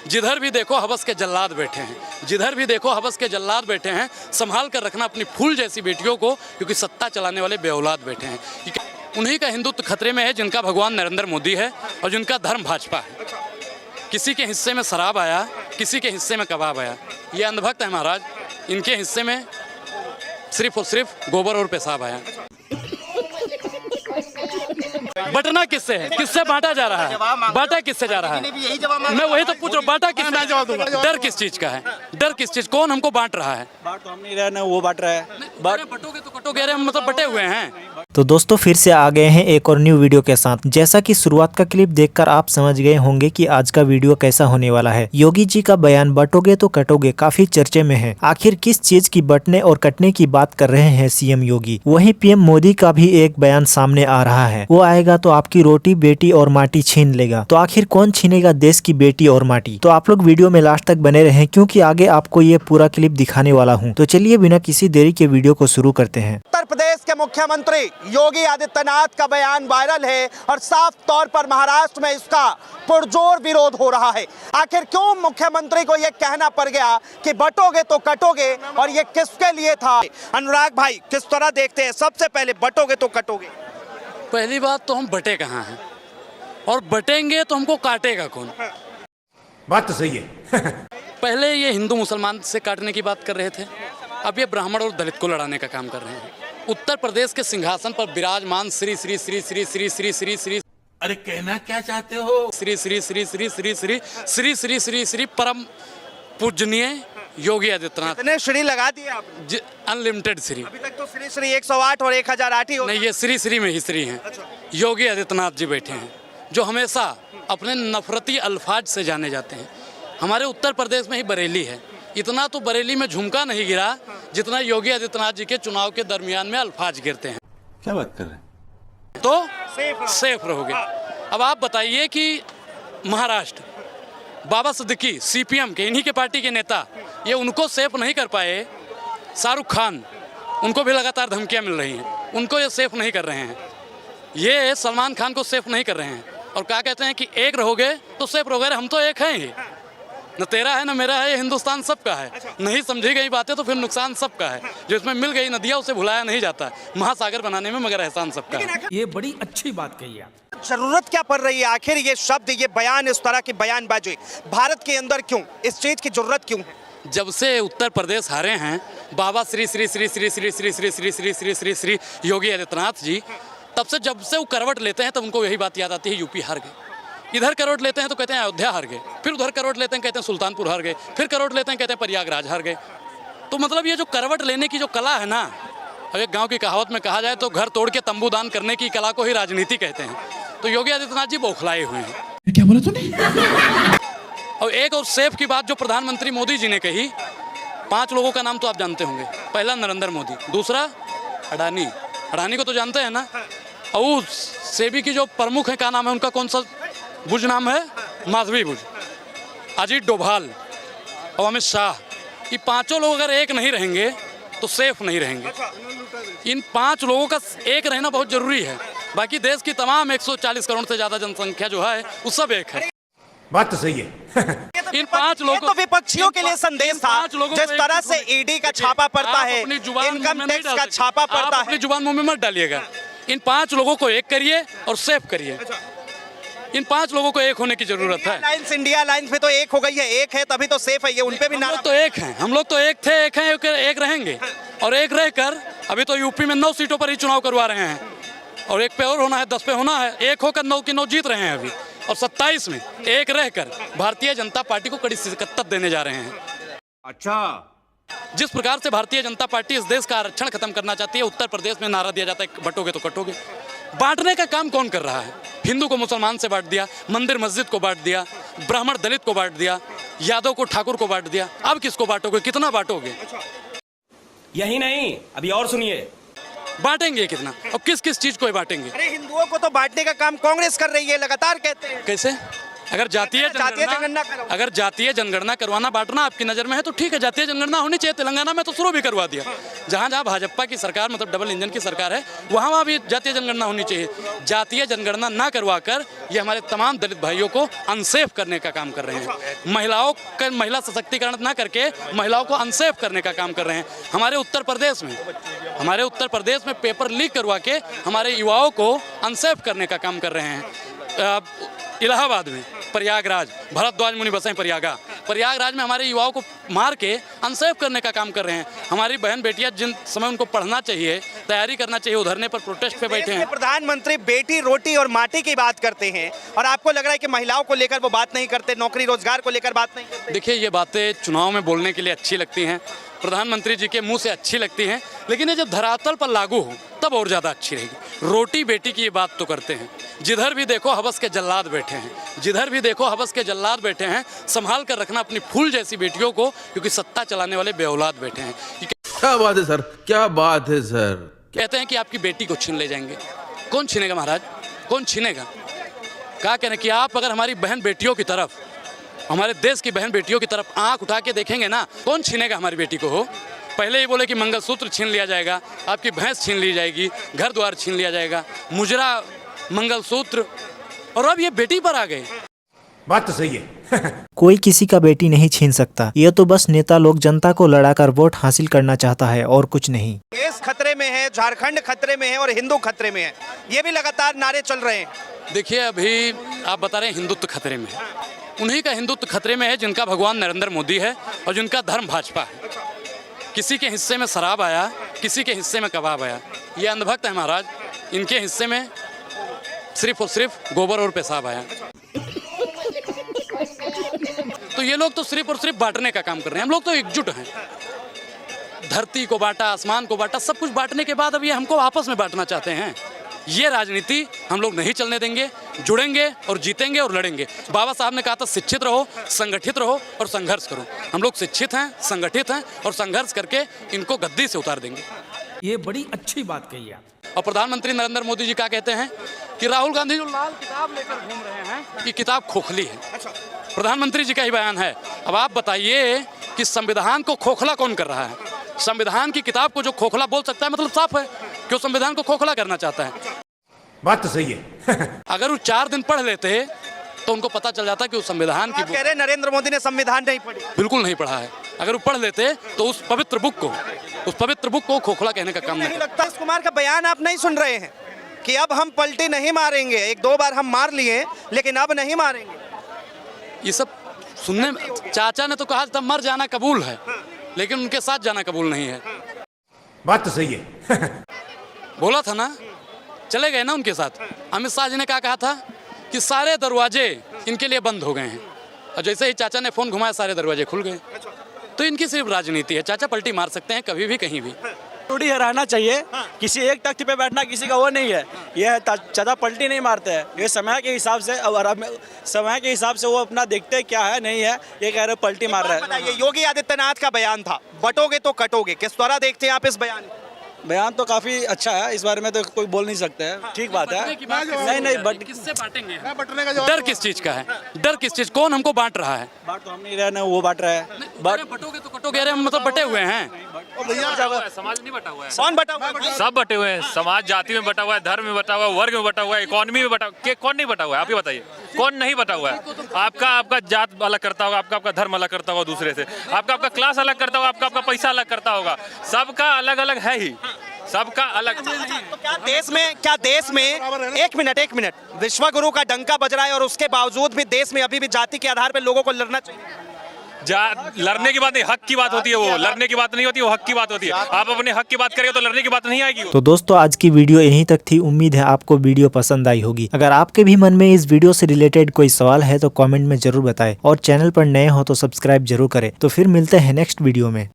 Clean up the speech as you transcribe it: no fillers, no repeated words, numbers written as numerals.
जिधर भी देखो हवस के जल्लाद बैठे हैं, जिधर भी देखो हवस के जल्लाद बैठे हैं। संभाल कर रखना अपनी फूल जैसी बेटियों को, क्योंकि सत्ता चलाने वाले बेऔलाद बैठे हैं। उन्हीं का हिंदुत्व खतरे में है जिनका भगवान नरेंद्र मोदी है और जिनका धर्म भाजपा है। किसी के हिस्से में शराब आया, किसी के हिस्से में कबाब आया। ये अंधभक्त है महाराज, इनके हिस्से में सिर्फ और सिर्फ गोबर और पेशाब आया। बटना किससे है, किससे बांटा जा रहा है, बांटा किससे जा रहा है? मैं वही तो पूछ रहा हूँ, बांटा किससे? जवाब दूंगा। डर किस चीज का है, डर किस चीज? कौन हमको बांट रहा है? बांट तो हम नहीं रहे ना, वो बांट रहा है। बटोगे तो कटोगे, अरे हम मतलब बटे हुए हैं। तो दोस्तों फिर से आ गए हैं एक और न्यू वीडियो के साथ। जैसा कि शुरुआत का क्लिप देखकर आप समझ गए होंगे कि आज का वीडियो कैसा होने वाला है। योगी जी का बयान बटोगे तो कटोगे काफी चर्चे में है। आखिर किस चीज की बटने और कटने की बात कर रहे हैं सीएम योगी? वहीं पीएम मोदी का भी एक बयान सामने आ रहा है, वो आएगा तो आपकी रोटी बेटी और माटी छीन लेगा। तो आखिर कौन छीनेगा देश की बेटी और माटी? तो आप लोग वीडियो में लास्ट तक बने रहें, क्योंकि आगे आपको ये पूरा क्लिप दिखाने वाला हूँ। तो चलिए बिना किसी देरी के वीडियो को शुरू करते हैं। उत्तर प्रदेश के मुख्यमंत्री योगी आदित्यनाथ का बयान वायरल है और साफ तौर पर महाराष्ट्र में इसका पुरजोर विरोध हो रहा है। आखिर क्यों मुख्यमंत्री को यह कहना पड़ गया कि बटोगे तो कटोगे, और ये किसके लिए था? अनुराग भाई किस तरह देखते हैं? सबसे पहले बटोगे तो कटोगे। पहली बात तो हम बटे कहाँ हैं, और बटेंगे तो हमको काटेगा कौन? बात तो सही है। पहले ये हिंदू मुसलमान से काटने की बात कर रहे थे, अब ये ब्राह्मण और दलित को लड़ाने का काम कर रहे हैं। उत्तर प्रदेश के सिंहासन पर विराजमान श्री श्री श्री श्री श्री श्री श्री श्री, अरे कहना क्या चाहते हो? श्री श्री श्री श्री श्री श्री श्री श्री श्री श्री परम पूजनीय योगी आदित्यनाथ। इतने श्री लगा दिए आपने? अनलिमिटेड श्री। अभी तक तो श्री श्री 108 और 1008 ही हो। नहीं, ये श्री श्री में ही श्री हैं। योगी आदित्यनाथ जी बैठे हैं, जो हमेशा अपने नफरती अल्फाज से जाने जाते हैं। हमारे उत्तर प्रदेश में ही बरेली है, इतना तो बरेली में झुमका नहीं गिरा जितना योगी आदित्यनाथ जी के चुनाव के दरमियान में अल्फाज गिरते हैं। क्या बात कर रहे हैं? तो सेफ रहोगे। अब आप बताइए कि महाराष्ट्र बाबा सिद्दीकी सीपीएम के, इन्हीं के पार्टी के नेता, ये उनको सेफ नहीं कर पाए। शाहरुख खान, उनको भी लगातार धमकियां मिल रही हैं, उनको ये सेफ नहीं कर रहे हैं। ये सलमान खान को सेफ नहीं कर रहे हैं, और क्या कहते हैं कि एक रहोगे तो सेफ रहोगे। हम तो एक हैं ही, न तेरा है न मेरा है, ये हिंदुस्तान सबका है। नहीं समझी गई बातें तो फिर नुकसान सबका है। जो इसमें मिल गई नदियाँ उसे भुलाया नहीं जाता, महासागर बनाने में मगर एहसान सबका है। ये बड़ी अच्छी बात कही आप। जरूरत क्या पड़ रही है आखिर ये शब्द, ये बयान, इस तरह की बयानबाजी भारत के अंदर क्यों? इस चीज की जरूरत क्यों है? जब से उत्तर प्रदेश हारे हैं बाबा श्री श्री श्री श्री श्री श्री श्री श्री श्री श्री श्री श्री योगी आदित्यनाथ जी, तब से जब से वो करवट लेते हैं तब उनको यही बात याद आती है, यूपी हार गए। इधर करवट लेते हैं तो कहते हैं अयोध्या हार गए, फिर उधर करवट लेते हैं कहते हैं सुल्तानपुर हार गए, फिर करवट लेते हैं कहते हैं प्रयागराज हार गए। तो मतलब ये जो करवट लेने की जो कला है ना, अब एक गाँव की कहावत में कहा जाए तो घर तोड़ के तंबू दान करने की कला को ही राजनीति कहते हैं। तो योगी आदित्यनाथ जी बौखलाए हुए हैं। क्या बोला तूने? और एक और सेफ की बात जो प्रधानमंत्री मोदी जी ने कही, 5 लोगों का नाम तो आप जानते होंगे। पहला नरेंद्र मोदी, दूसरा अडानी, अडानी को तो जानते हैं ना। और सेबी की जो प्रमुख है, क्या नाम है उनका, कौन सा बुज नाम है, माधवी बुज, अजीत डोभाल और अमित शाह। ये 5 लोग अगर एक नहीं रहेंगे तो सेफ नहीं रहेंगे। इन 5 लोगों का एक रहना बहुत जरूरी है। बाकी देश की तमाम 140 करोड़ से ज्यादा जनसंख्या जो है वो सब एक है। बात तो सही है। इन 5 लोगों तो विपक्षियों के लिए संदेश था। जिस तरह से ईडी का छापा पड़ता है, इनकम टैक्स का छापा पड़ता है, अपनी जुबान मुंह में मत डालिएगा। इन 5 लोगों को एक करिए और सेफ करिए। इन 5 लोगों को एक होने की जरूरत है। इंडिया अलायंस में तो एक हो गई है, एक है तभी तो सेफ है। ये उनपे भी हम लोग तो एक हैं, हम लोग तो एक थे, एक हैं, एक रहेंगे। और एक रहकर अभी तो यूपी में 9 सीटों पर ही चुनाव करवा रहे हैं, और एक पे और होना है, 10 पे होना है। एक होकर 9 की 9 जीत रहे हैं अभी, और 27 में एक रहकर भारतीय जनता पार्टी को कड़ी शिकस्त देने जा रहे हैं। अच्छा, जिस प्रकार से भारतीय जनता पार्टी इस देश का आरक्षण खत्म करना चाहती है, उत्तर प्रदेश में नारा दिया जाता है बटोगे तो कटोगे। बांटने का काम कौन कर रहा है? हिंदू को मुसलमान से बांट दिया, मंदिर मस्जिद को बांट दिया, ब्राह्मण दलित को बांट दिया, यादव को ठाकुर को बांट दिया। अब किसको बांटोगे, कितना बांटोगे? यही नहीं, अभी और सुनिए। बांटेंगे कितना और किस किस चीज को बांटेंगे? अरे हिंदुओं को तो बांटने का काम कांग्रेस कर रही है, लगातार कहते हैं। कैसे? अगर जातीय जनगणना करवाना बांटना आपकी नज़र में है तो ठीक है, जातीय जनगणना होनी चाहिए। तेलंगाना में तो शुरू भी करवा दिया, जहाँ जहाँ भाजपा की सरकार मतलब डबल इंजन की सरकार है वहाँ भी जातीय जनगणना होनी चाहिए। जातीय जनगणना ना करवा कर ये हमारे तमाम दलित भाइयों को अनसेफ करने का काम कर रहे हैं। महिला सशक्तिकरण ना करके महिलाओं को अनसेफ करने का काम कर रहे हैं। हमारे उत्तर प्रदेश में पेपर लीक करवा के हमारे युवाओं को अनसेफ करने का काम कर रहे हैं। इलाहाबाद में प्रयागराज, भरद्वाज मुनि बसें प्रयागराज में हमारे युवाओं को मार के अनसेफ करने का काम कर रहे हैं। हमारी बहन बेटियां जिन समय उनको पढ़ना चाहिए, तैयारी करना चाहिए, उधरने पर प्रोटेस्ट पे बैठे हैं। प्रधानमंत्री बेटी, रोटी और माटी की बात करते हैं और आपको लग रहा है कि महिलाओं को लेकर वो बात नहीं करते, नौकरी रोजगार को लेकर बात नहीं करते। देखिए, ये बातें चुनाव में बोलने के लिए अच्छी लगती हैं, प्रधानमंत्री जी के मुंह से अच्छी लगती हैं, लेकिन ये जब धरातल पर लागू हो तब और ज़्यादा अच्छी रहेगी। रोटी बेटी की ये बात तो करते हैं, जिधर भी देखो हवस के जल्लाद बैठे हैं, संभाल कर रखना अपनी फूल जैसी बेटियों को, क्योंकि सत्ता चलाने वाले बेऔलाद बैठे हैं। क्या बात है सर, क्या बात है सर। कहते हैं कि आपकी बेटी को छीन ले जाएंगे। कौन छीनेगा महाराज, कौन छीनेगा? क्या कहना कि आप अगर हमारी बहन बेटियों की तरफ, हमारे देश की बहन बेटियों की तरफ आंख उठा के देखेंगे ना, कौन छीनेगा हमारी बेटी को? हो पहले ही बोले कि मंगलसूत्र छीन लिया जाएगा, आपकी भैंस छीन ली जाएगी, घर द्वार छीन लिया जाएगा, मुजरा, मंगलसूत्र, और अब ये बेटी पर आ गए। बात तो सही है। कोई किसी का बेटी नहीं छीन सकता, ये तो बस नेता लोग जनता को लड़ाकर वोट हासिल करना चाहता है और कुछ नहीं। देश खतरे में है, झारखंड खतरे में है और हिंदू खतरे में है, ये भी लगातार नारे चल रहे हैं। देखिए, अभी आप बता रहे हैं हिंदुत्व खतरे में है, उन्हीं का हिंदुत्व खतरे में है जिनका भगवान नरेंद्र मोदी है और जिनका धर्म भाजपा है। किसी के हिस्से में शराब आया, किसी के हिस्से में कबाब आया, ये अंधभक्त है महाराज। इनके हिस्से में सिर्फ और सिर्फ गोबर और पेशाब आया। तो ये लोग तो सिर्फ और सिर्फ बांटने का काम कर रहे हैं। हम लोग तो एकजुट हैं, धरती को बांटा, आसमान को बांटा, सब कुछ बांटने के बाद अब ये हमको आपस में बांटना चाहते हैं। ये राजनीति हम लोग नहीं चलने देंगे, जुड़ेंगे और जीतेंगे और लड़ेंगे। बाबा साहब ने कहा था शिक्षित रहो, संगठित रहो और संघर्ष करो। हम लोग शिक्षित हैं, संगठित हैं और संघर्ष करके इनको गद्दी से उतार देंगे। ये बड़ी अच्छी बात कही आप। और प्रधानमंत्री नरेंद्र मोदी जी क्या कहते हैं कि राहुल गांधी जो लाल किताब लेकर घूम रहे हैं, ये किताब खोखली है। प्रधानमंत्री जी का ही बयान है। अब आप बताइए कि संविधान को खोखला कौन कर रहा है? संविधान की किताब को जो खोखला बोल सकता है, मतलब साफ है कि वो संविधान को खोखला करना चाहता है। बात तो सही है। अगर वो 4 दिन पढ़ लेते तो उनको पता चल जाता कि उस संविधान की, कह रहे नरेंद्र मोदी ने संविधान नहीं पढ़ी? बिल्कुल नहीं पढ़ा है। अगर वो पढ़ लेते तो उस पवित्र बुक को खोखला कहने का काम नहीं लगता। नीतीश कुमार का बयान आप नहीं सुन रहे हैं कि अब हम पलटी नहीं मारेंगे, 1-2 बार हम मार लिए लेकिन अब नहीं मारेंगे। ये सब सुनने में, चाचा ने तो कहा था मर जाना कबूल है, लेकिन उनके साथ जाना कबूल नहीं है। बात तो सही है। बोला था ना, चले गए ना उनके साथ। अमित शाह जी ने क्या कहा था कि सारे दरवाजे इनके लिए बंद हो गए हैं, और जैसे ही चाचा ने फोन घुमाया सारे दरवाजे खुल गए। तो इनकी सिर्फ राजनीति है। चाचा पलटी मार सकते हैं कभी भी, कहीं भी। थोड़ी रहना चाहिए, किसी एक तख्त पे बैठना किसी का वो नहीं है। ये चाचा पलटी नहीं मारते हैं, ये समय के हिसाब से, और समय के हिसाब से वो अपना देखते हैं क्या है नहीं है। ये कह रहे पलटी मार रहे हैं। ये योगी आदित्यनाथ का बयान था, बटोगे तो कटोगे, किस तरह देखते हैं आप इस बयान? बयान तो काफी अच्छा है, इस बारे में तो कोई बोल नहीं सकते हैं। ठीक बात है। नहीं बट किससे बांटेंगे? डर किस चीज का है? डर किस चीज? कौन हमको बांट रहा है? बांट तो हम नहीं रहे ना, वो बांट रहे हैं। बटोगे तो कटोगे, अरे हम मतलब बटे हुए हैं। समाज नहीं बटा हुआ है, कौन बटा हुआ है? सब बटे हुए हैं। समाज जाति में बटा हुआ है, धर्म में बटा हुआ है, वर्ग में बटा हुआ है, इकोनॉमी में बटा हुआ है। कौन नहीं बटा हुआ है? आप ही बताइए, कौन नहीं बटा हुआ है? आपका जात अलग करता होगा, आपका धर्म अलग करता होगा दूसरे से, आपका क्लास अलग करता होगा, आपका पैसा अलग करता होगा। सबका अलग अलग है ही, सबका अलग। तो क्या देश में एक मिनट, विश्वगुरु का डंका बज रहा है और उसके बावजूद भी देश में अभी भी जाति के आधार पर लोगों को लड़ना चाहिए? लड़ने की बात नहीं, हक की बात होती है। वो लड़ने की बात नहीं होती, वो हक की बात होती है। आप अपने हक की बात करेंगे तो लड़ने की बात नहीं आएगी। तो दोस्तों, आज की वीडियो यहीं तक थी। उम्मीद है आपको वीडियो पसंद आई होगी। अगर आपके भी मन में इस वीडियो से रिलेटेड कोई सवाल है तो कमेंट में जरूर बताएं, और चैनल पर नए हो तो सब्सक्राइब जरूर करें। तो फिर मिलते हैं नेक्स्ट वीडियो में।